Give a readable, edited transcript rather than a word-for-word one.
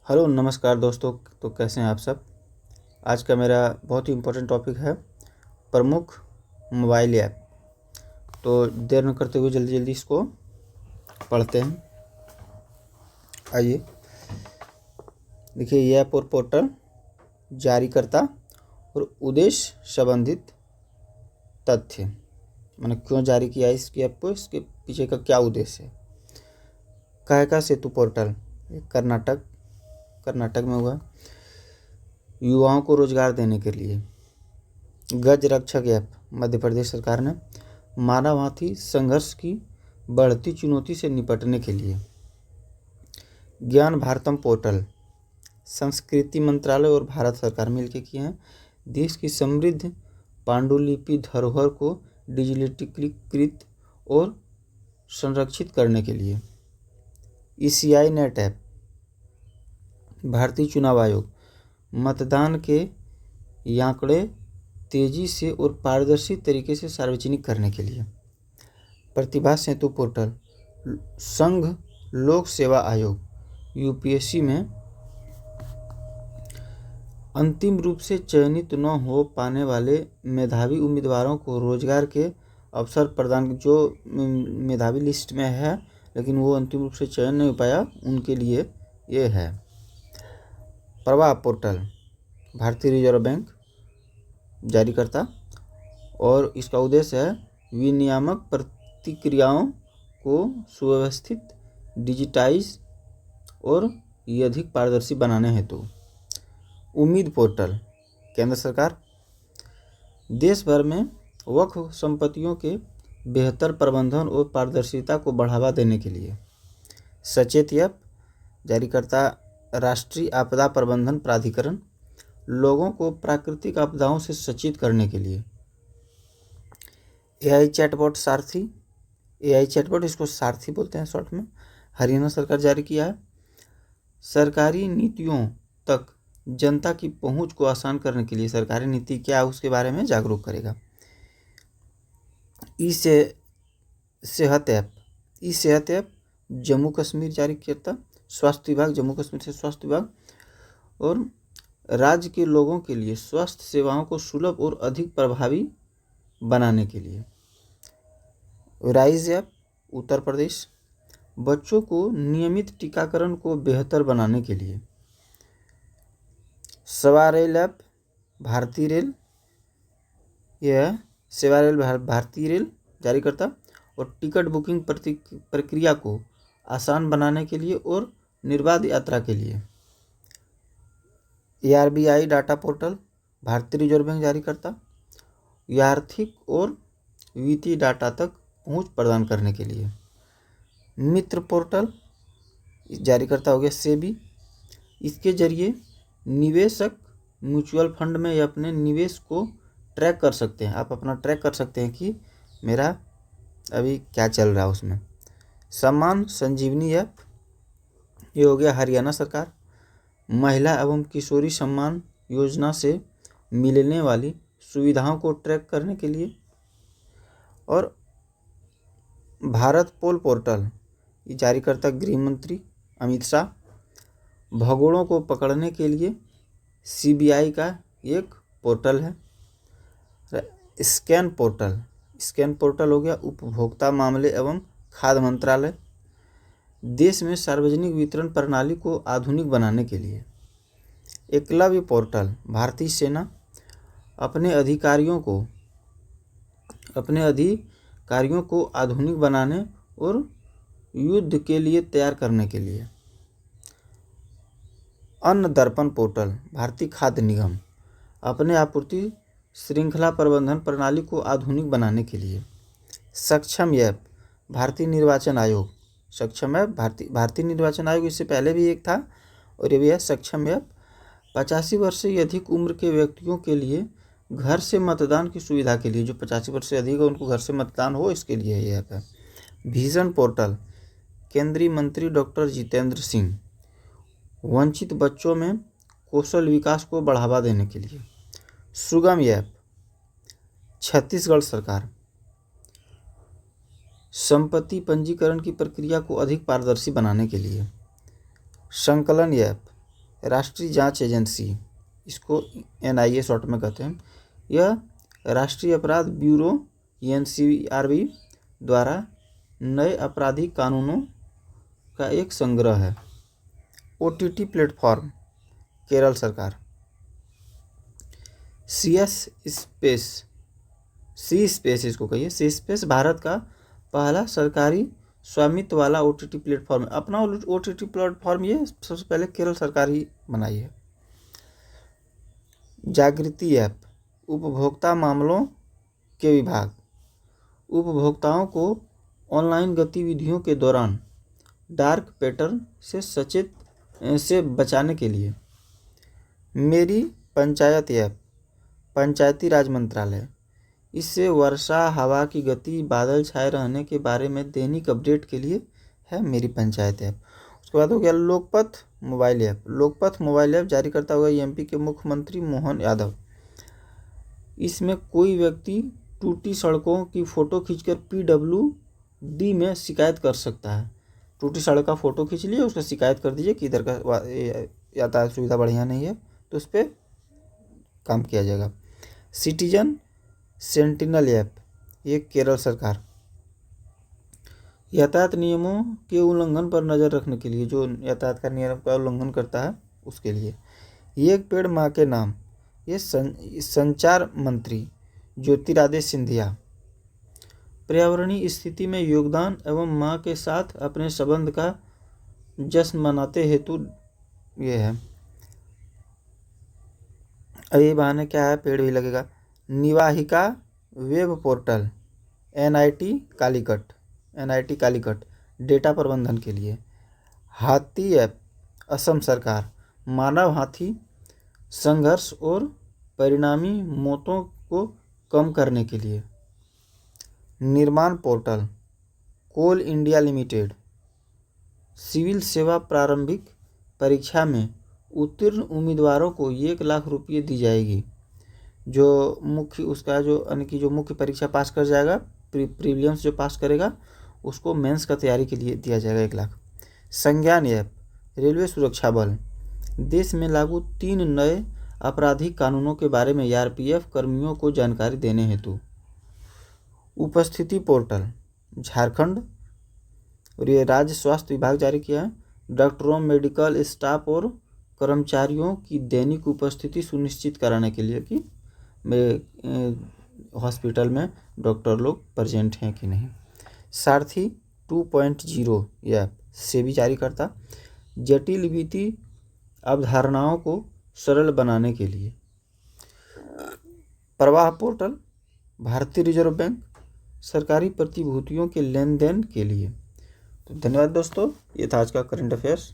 Hello नमस्कार दोस्तों। तो कैसे हैं आप सब। आज का मेरा बहुत ही इम्पोर्टेंट टॉपिक है प्रमुख मोबाइल ऐप। तो देर न करते हुए जल्दी जल्दी इसको पढ़ते हैं। आइए देखिए, ये ऐप और पोर्टल, जारीकर्ता और उद्देश्य संबंधित तथ्य। मैंने क्यों जारी किया इसकी ऐप को, इसके पीछे का क्या उद्देश्य है। कायका सेतु पोर्टल कर्नाटक में हुआ, युवाओं को रोजगार देने के लिए। गज रक्षक ऐप, मध्य प्रदेश सरकार ने मानव हाथी संघर्ष की बढ़ती चुनौती से निपटने के लिए। ज्ञान भारतम पोर्टल, संस्कृति मंत्रालय और भारत सरकार मिलकर किए हैं। देश की समृद्ध पांडुलिपि धरोहर को डिजिटलीकृत और संरक्षित करने के लिए। ईसीआई नेट ऐप, भारतीय चुनाव आयोग मतदान के आंकड़े तेजी से और पारदर्शी तरीके से सार्वजनिक करने के लिए। प्रतिभा सेतु पोर्टल, संघ लोक सेवा आयोग यूपीएससी में अंतिम रूप से चयनित न हो पाने वाले मेधावी उम्मीदवारों को रोजगार के अवसर प्रदान, जो मेधावी लिस्ट में है लेकिन वो अंतिम रूप से चयन नहीं हो पाया, उनके लिए ये है। प्रवाह पोर्टल, भारतीय रिजर्व बैंक जारीकर्ता, और इसका उद्देश्य है विनियामक प्रतिक्रियाओं को सुव्यवस्थित, डिजिटाइज और अधिक पारदर्शी बनाने हेतु। उम्मीद पोर्टल, केंद्र सरकार देश भर में वक्फ संपत्तियों के बेहतर प्रबंधन और पारदर्शिता को बढ़ावा देने के लिए। सचेत ऐप, जारीकर्ता राष्ट्रीय आपदा प्रबंधन प्राधिकरण, लोगों को प्राकृतिक आपदाओं से सचेत करने के लिए। एआई चैटबॉट सारथी, एआई चैटबॉट, इसको सारथी बोलते हैं शॉर्ट में, हरियाणा सरकार जारी किया है। सरकारी नीतियों तक जनता की पहुंच को आसान करने के लिए सरकारी नीति क्या है उसके बारे में जागरूक करेगा। ई सेहत ऐप जम्मू कश्मीर जारी करता, स्वास्थ्य विभाग, जम्मू कश्मीर से स्वास्थ्य विभाग और राज्य के लोगों के लिए स्वास्थ्य सेवाओं को सुलभ और अधिक प्रभावी बनाने के लिए। राइज ऐप, उत्तर प्रदेश, बच्चों को नियमित टीकाकरण को बेहतर बनाने के लिए। सेवा रेल ऐप, भारतीय रेल, यह सेवा रेल भारतीय रेल जारी करता और टिकट बुकिंग प्रक्रिया को आसान बनाने के लिए और निर्बाध यात्रा के लिए। आरबीआई डाटा पोर्टल, भारतीय रिजर्व बैंक जारी करता, आर्थिक और वित्तीय डाटा तक पहुंच प्रदान करने के लिए। मित्र पोर्टल जारी करता हो गया सेबी, इसके जरिए निवेशक म्यूचुअल फंड में अपने निवेश को ट्रैक कर सकते हैं। आप अपना ट्रैक कर सकते हैं कि मेरा अभी क्या चल रहा है उसमें। सम्मान संजीवनी ऐप, ये हो गया हरियाणा सरकार, महिला एवं किशोरी सम्मान योजना से मिलने वाली सुविधाओं को ट्रैक करने के लिए। और भारत पोल पोर्टल, ये जारी करता गृह मंत्री अमित शाह, भगोड़ों को पकड़ने के लिए सीबीआई का एक पोर्टल है। स्कैन पोर्टल हो गया उपभोक्ता मामले एवं खाद्य मंत्रालय, देश में सार्वजनिक वितरण प्रणाली को आधुनिक बनाने के लिए। एकलव्य पोर्टल, भारतीय सेना अपने अधिकारियों को आधुनिक बनाने और युद्ध के लिए तैयार करने के लिए। अन्न दर्पण पोर्टल, भारतीय खाद्य निगम अपने आपूर्ति श्रृंखला प्रबंधन प्रणाली को आधुनिक बनाने के लिए। सक्षम ऐप, भारतीय निर्वाचन आयोग, सक्षम ऐप भारतीय निर्वाचन आयोग, इससे पहले भी एक था और ये भी है सक्षम ऐप। 85 वर्ष से अधिक उम्र के व्यक्तियों के लिए घर से मतदान की सुविधा के लिए, जो 85 वर्ष से अधिक है उनको घर से मतदान हो, इसके लिए ये ऐप है। विजन पोर्टल, केंद्रीय मंत्री डॉक्टर जितेंद्र सिंह, वंचित बच्चों में कौशल विकास को बढ़ावा देने के लिए। सुगम ऐप, छत्तीसगढ़ सरकार संपत्ति पंजीकरण की प्रक्रिया को अधिक पारदर्शी बनाने के लिए। संकलन ऐप, राष्ट्रीय जांच एजेंसी, इसको NIA शॉर्ट में कहते हैं, यह राष्ट्रीय अपराध ब्यूरो NCRB द्वारा नए आपराधिक कानूनों का एक संग्रह है। OTT प्लेटफॉर्म, केरल सरकार। सी स्पेस इसको कहिए, सी स्पेस भारत का पहला सरकारी स्वामित्व वाला OTT प्लेटफॉर्म है। अपना OTT प्लेटफॉर्म ये सबसे पहले केरल सरकार ही बनाई है। जागृति ऐप, उपभोक्ता मामलों के विभाग, उपभोक्ताओं को ऑनलाइन गतिविधियों के दौरान डार्क पैटर्न से बचाने के लिए। मेरी पंचायत ऐप, पंचायती राज मंत्रालय, इससे वर्षा, हवा की गति, बादल छाए रहने के बारे में दैनिक अपडेट के लिए है मेरी पंचायत ऐप। उसके बाद हो गया Lokpath mobile app. Lokpath mobile app जारी करता हुआ MP के मुख्यमंत्री मोहन यादव। इसमें कोई व्यक्ति टूटी सड़कों की फ़ोटो खींचकर PWD में शिकायत कर सकता है। टूटी सड़क का फ़ोटो खींच लिए, उसका शिकायत कर दीजिए कि इधर का यातायात सुविधा बढ़िया नहीं है, तो उस पर काम किया जाएगा। सिटीजन सेंटिनल ऐप, ये केरल सरकार, यातायात नियमों के उल्लंघन पर नज़र रखने के लिए, जो यातायात का नियम का उल्लंघन करता है उसके लिए। ये एक पेड़ माँ के नाम, ये संचार मंत्री ज्योतिरादित्य सिंधिया। पर्यावरणीय स्थिति में योगदान एवं माँ के साथ अपने संबंध का जश्न मनाते हेतु ये है। ये बहाने क्या है, पेड़ भी लगेगा। Nivahika web portal, NIT Calicut data प्रबंधन के लिए। हाथी ऐप, असम सरकार, मानव हाथी संघर्ष और परिणामी मौतों को कम करने के लिए। निर्माण पोर्टल, कोल इंडिया लिमिटेड, सिविल सेवा प्रारंभिक परीक्षा में उत्तीर्ण उम्मीदवारों को 1 लाख रुपये दी जाएगी। जो मुख्य उसका जो यानी कि जो मुख्य परीक्षा पास कर जाएगा, प्रीलिम्स जो पास करेगा, उसको मेंस का तैयारी के लिए दिया जाएगा 1 लाख। संज्ञान ऐप, रेलवे सुरक्षा बल, देश में लागू 3 नए आपराधिक कानूनों के बारे में RPF कर्मियों को जानकारी देने हेतु। उपस्थिति पोर्टल, झारखंड, और ये राज्य स्वास्थ्य विभाग जारी किया है। डॉक्टरों, मेडिकल स्टाफ और कर्मचारियों की दैनिक उपस्थिति सुनिश्चित कराने के लिए कि हॉस्पिटल में डॉक्टर लोग प्रेजेंट हैं कि नहीं। सारथी 2.0 ऐप सेबी जारी करता, जटिल वित्तीय अवधारणाओं को सरल बनाने के लिए। प्रवाह पोर्टल, भारतीय रिजर्व बैंक, सरकारी प्रतिभूतियों के लेन देन के लिए। तो धन्यवाद दोस्तों, ये था आज का करंट अफेयर्स।